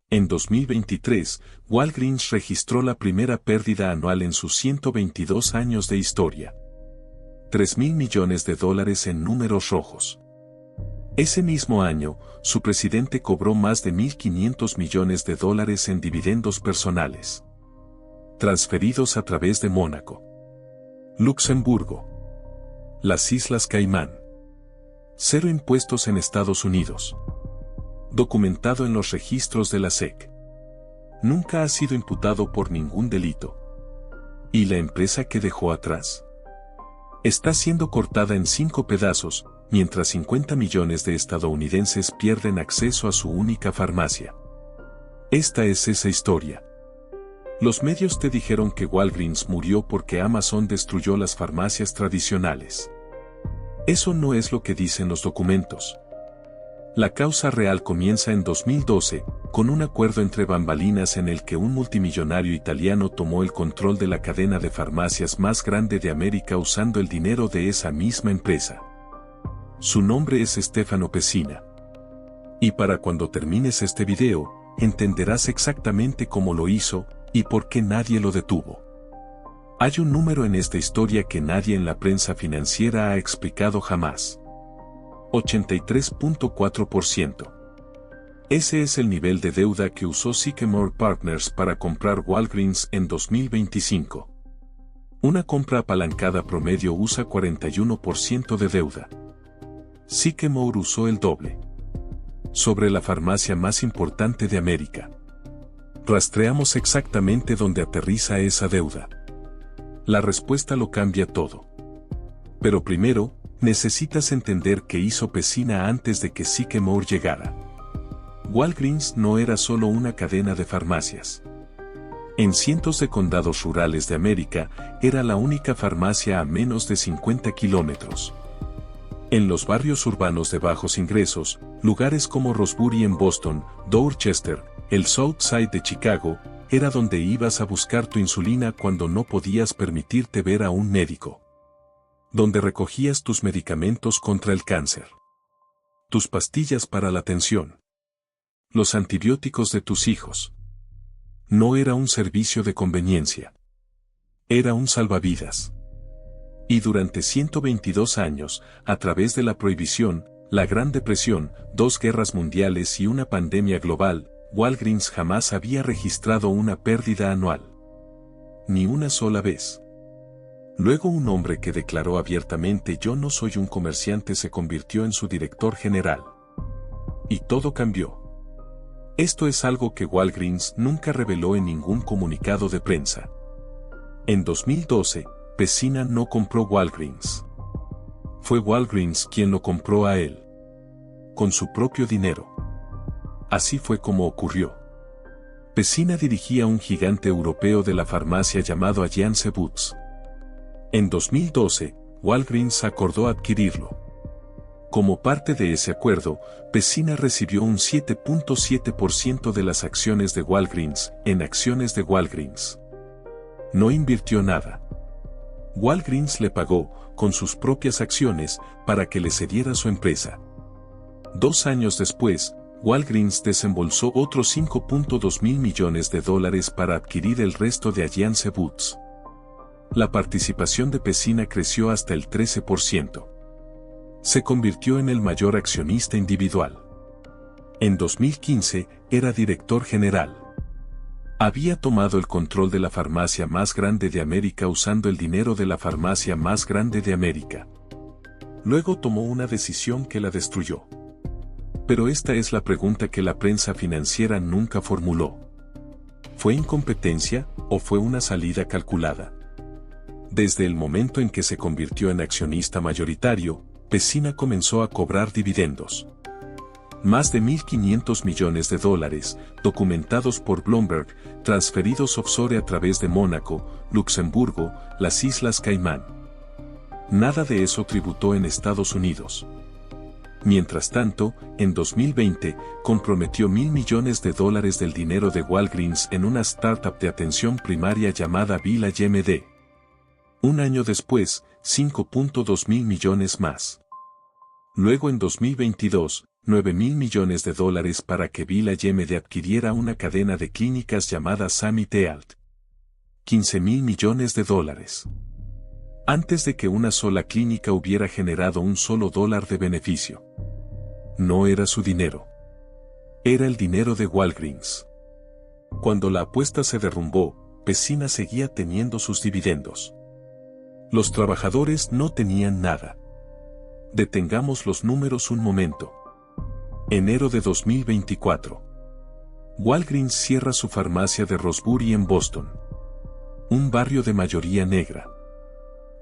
En 2023, Walgreens registró la primera pérdida anual en sus 122 años de historia. $3.000 millones en números rojos. Ese mismo año, su presidente cobró más de $1.500 millones en dividendos personales, transferidos a través de Mónaco, Luxemburgo, las Islas Caimán. Cero impuestos en Estados Unidos. Documentado en los registros de la SEC. Nunca ha sido imputado por ningún delito. ¿Y la empresa que dejó atrás? Está siendo cortada en 5 pedazos, mientras 50 millones de estadounidenses pierden acceso a su única farmacia. Esta es esa historia. Los medios te dijeron que Walgreens murió porque Amazon destruyó las farmacias tradicionales. Eso no es lo que dicen los documentos. La causa real comienza en 2012, con un acuerdo entre bambalinas en el que un multimillonario italiano tomó el control de la cadena de farmacias más grande de América usando el dinero de esa misma empresa. Su nombre es Stefano Pessina. Y para cuando termines este video, entenderás exactamente cómo lo hizo y por qué nadie lo detuvo. Hay un número en esta historia que nadie en la prensa financiera ha explicado jamás. 83.4%. Ese es el nivel de deuda que usó Sycamore Partners para comprar Walgreens en 2025. Una compra apalancada promedio usa 41% de deuda. Sycamore usó el doble. Sobre la farmacia más importante de América. Rastreamos exactamente dónde aterriza esa deuda. La respuesta lo cambia todo. Pero primero, necesitas entender qué hizo Pessina antes de que Sycamore llegara. Walgreens no era solo una cadena de farmacias. En cientos de condados rurales de América, era la única farmacia a menos de 50 kilómetros. En los barrios urbanos de bajos ingresos, lugares como Rosebury en Boston, Dorchester, el South Side de Chicago, era donde ibas a buscar tu insulina cuando no podías permitirte ver a un médico. Donde recogías tus medicamentos contra el cáncer. Tus pastillas para la tensión. Los antibióticos de tus hijos. No era un servicio de conveniencia. Era un salvavidas. Y durante 122 años, a través de la prohibición, la Gran Depresión, 2 guerras mundiales y una pandemia global, Walgreens jamás había registrado una pérdida anual. Ni una sola vez. Luego un hombre que declaró abiertamente "yo no soy un comerciante" se convirtió en su director general. Y todo cambió. Esto es algo que Walgreens nunca reveló en ningún comunicado de prensa. En 2012, Pessina no compró Walgreens. Fue Walgreens quien lo compró a él. Con su propio dinero. Así fue como ocurrió. Pessina dirigía un gigante europeo de la farmacia llamado Alliance Boots. En 2012, Walgreens acordó adquirirlo. Como parte de ese acuerdo, Pessina recibió un 7.7% de las acciones de Walgreens en acciones de Walgreens. No invirtió nada. Walgreens le pagó, con sus propias acciones, para que le cediera su empresa. 2 años después, Walgreens desembolsó otros $5.2 mil millones para adquirir el resto de Alliance Boots. La participación de Pessina creció hasta el 13%. Se convirtió en el mayor accionista individual. En 2015, era director general. Había tomado el control de la farmacia más grande de América usando el dinero de la farmacia más grande de América. Luego tomó una decisión que la destruyó. Pero esta es la pregunta que la prensa financiera nunca formuló. ¿Fue incompetencia o fue una salida calculada? Desde el momento en que se convirtió en accionista mayoritario, Pessina comenzó a cobrar dividendos. Más de $1.500 millones, documentados por Bloomberg, transferidos offshore a través de Mónaco, Luxemburgo, las Islas Caimán. Nada de eso tributó en Estados Unidos. Mientras tanto, en 2020, comprometió $1.000 millones del dinero de Walgreens en una startup de atención primaria llamada VillageMD. Un año después, $5.2 mil millones más. Luego en 2022, $9.000 millones para que VillaGMD adquiriera una cadena de clínicas llamada Summit Health. $15.000 millones. Antes de que una sola clínica hubiera generado un solo dólar de beneficio. No era su dinero. Era el dinero de Walgreens. Cuando la apuesta se derrumbó, Pecina seguía teniendo sus dividendos. Los trabajadores no tenían nada. Detengamos los números un momento. Enero de 2024. Walgreens cierra su farmacia de Rosebury en Boston. Un barrio de mayoría negra.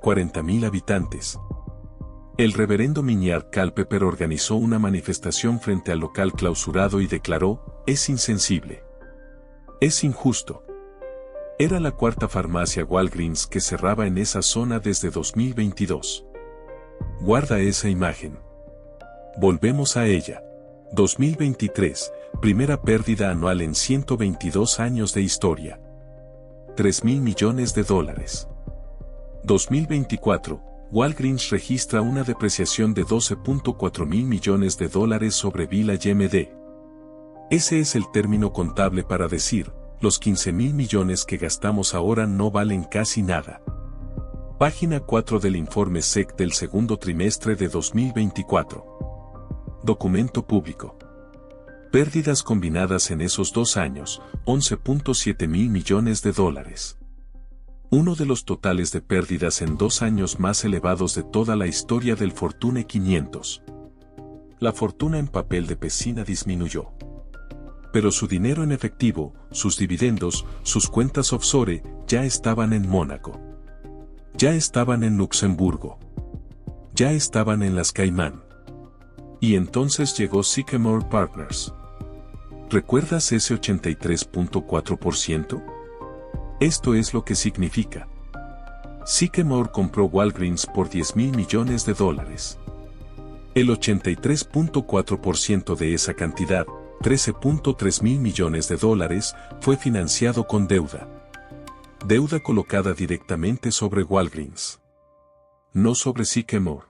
40.000 habitantes. El reverendo Minyard Culpeper organizó una manifestación frente al local clausurado y declaró: es insensible. Es injusto. Era la cuarta farmacia Walgreens que cerraba en esa zona desde 2022. Guarda esa imagen. Volvemos a ella. 2023, primera pérdida anual en 122 años de historia. $3.000 millones. 2024, Walgreens registra una depreciación de $12.4 mil millones sobre VillaGMD. Ese es el término contable para decir, los $15.000 millones que gastamos ahora no valen casi nada. Página 4 del informe SEC del segundo trimestre de 2024. Documento público. Pérdidas combinadas en esos 2 años, $11.7 mil millones. Uno de los totales de pérdidas en 2 años más elevados de toda la historia del Fortune 500. La fortuna en papel de Pecina disminuyó. Pero su dinero en efectivo, sus dividendos, sus cuentas offshore, ya estaban en Mónaco. Ya estaban en Luxemburgo. Ya estaban en las Caimán. Y entonces llegó Sycamore Partners. ¿Recuerdas ese 83.4%? Esto es lo que significa. Sycamore compró Walgreens por $10.000 millones. El 83.4% de esa cantidad, $13.3 mil millones, fue financiado con deuda. Deuda colocada directamente sobre Walgreens. No sobre Sycamore.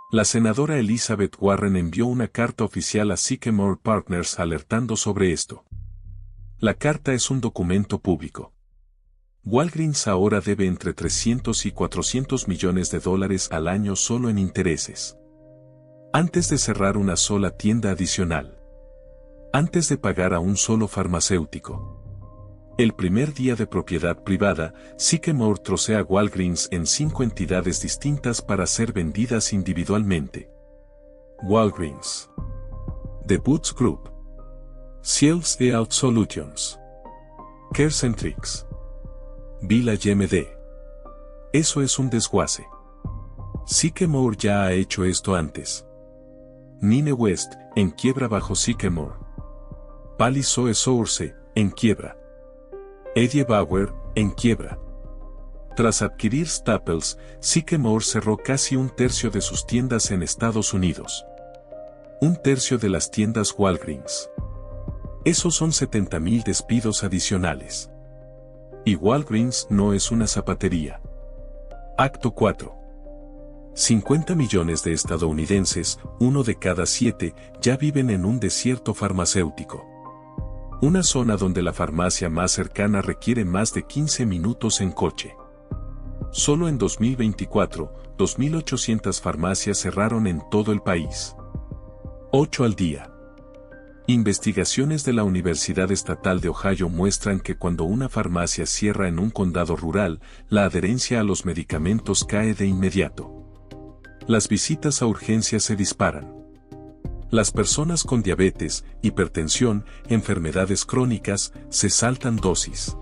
La senadora Elizabeth Warren envió una carta oficial a Sycamore Partners alertando sobre esto. La carta es un documento público. Walgreens ahora debe entre $300 y $400 millones al año solo en intereses. Antes de cerrar una sola tienda adicional. Antes de pagar a un solo farmacéutico. El primer día de propiedad privada, Sycamore trocea Walgreens en 5 entidades distintas para ser vendidas individualmente. Walgreens. The Boots Group. Sales Health Solutions. CareCentrix. VillaGMD. Eso es un desguace. Sycamore ya ha hecho esto antes. Nine West, en quiebra bajo Sycamore. Palisade Source, en quiebra. Eddie Bauer, en quiebra. Tras adquirir Staples, Sycamore cerró casi 1/3 de sus tiendas en Estados Unidos. 1/3 de las tiendas Walgreens. Esos son 70.000 despidos adicionales. Y Walgreens no es una zapatería. Acto 4. 50 millones de estadounidenses, 1 de cada 7, ya viven en un desierto farmacéutico. Una zona donde la farmacia más cercana requiere más de 15 minutos en coche. Solo en 2024, 2.800 farmacias cerraron en todo el país. 8 al día. Investigaciones de la Universidad Estatal de Ohio muestran que cuando una farmacia cierra en un condado rural, la adherencia a los medicamentos cae de inmediato. Las visitas a urgencias se disparan. Las personas con diabetes, hipertensión, enfermedades crónicas, se saltan dosis.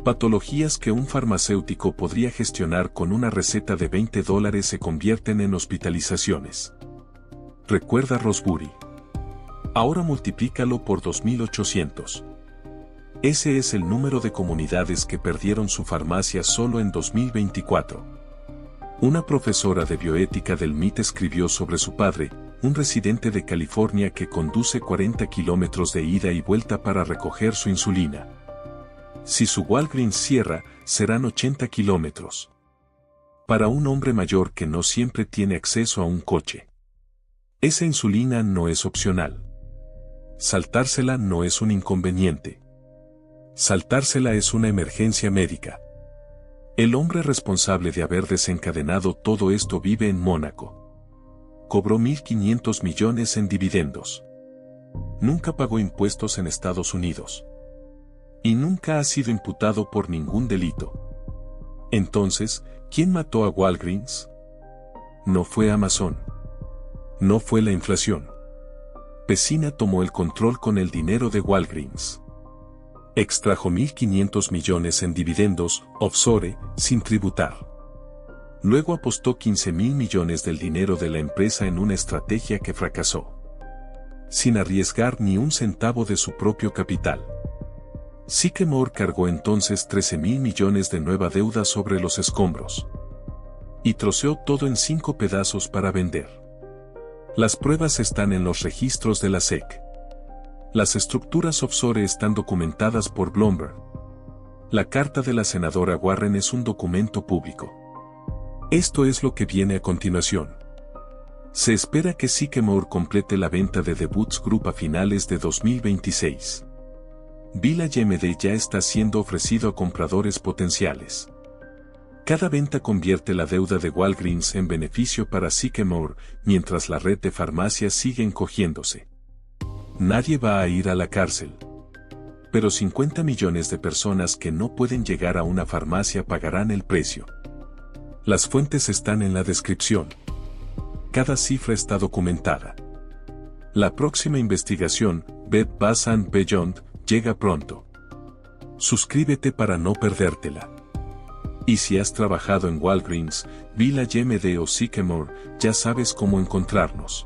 Patologías que un farmacéutico podría gestionar con una receta de $20 se convierten en hospitalizaciones. Recuerda Rosebury. Ahora multiplícalo por 2.800. Ese es el número de comunidades que perdieron su farmacia solo en 2024. Una profesora de bioética del MIT escribió sobre su padre, un residente de California que conduce 40 kilómetros de ida y vuelta para recoger su insulina. Si su Walgreens cierra, serán 80 kilómetros. Para un hombre mayor que no siempre tiene acceso a un coche. Esa insulina no es opcional. Saltársela no es un inconveniente. Saltársela es una emergencia médica. El hombre responsable de haber desencadenado todo esto vive en Mónaco. Cobró 1.500 millones en dividendos. Nunca pagó impuestos en Estados Unidos. Y nunca ha sido imputado por ningún delito. Entonces, ¿quién mató a Walgreens? No fue Amazon. No fue la inflación. Pecina tomó el control con el dinero de Walgreens. Extrajo 1.500 millones en dividendos, offshore, sin tributar. Luego apostó 15.000 millones del dinero de la empresa en una estrategia que fracasó. Sin arriesgar ni un centavo de su propio capital. Sycamore cargó entonces 13.000 millones de nueva deuda sobre los escombros. Y troceó todo en 5 pedazos para vender. Las pruebas están en los registros de la SEC. Las estructuras offshore están documentadas por Bloomberg. La carta de la senadora Warren es un documento público. Esto es lo que viene a continuación. Se espera que Sycamore complete la venta de The Boots Group a finales de 2026. VillageMD ya está siendo ofrecido a compradores potenciales. Cada venta convierte la deuda de Walgreens en beneficio para Sycamore, mientras la red de farmacias sigue encogiéndose. Nadie va a ir a la cárcel. Pero 50 millones de personas que no pueden llegar a una farmacia pagarán el precio. Las fuentes están en la descripción. Cada cifra está documentada. La próxima investigación, Bed Bath & Beyond, llega pronto. Suscríbete para no perdértela. Y si has trabajado en Walgreens, VillageMD o Sycamore, ya sabes cómo encontrarnos.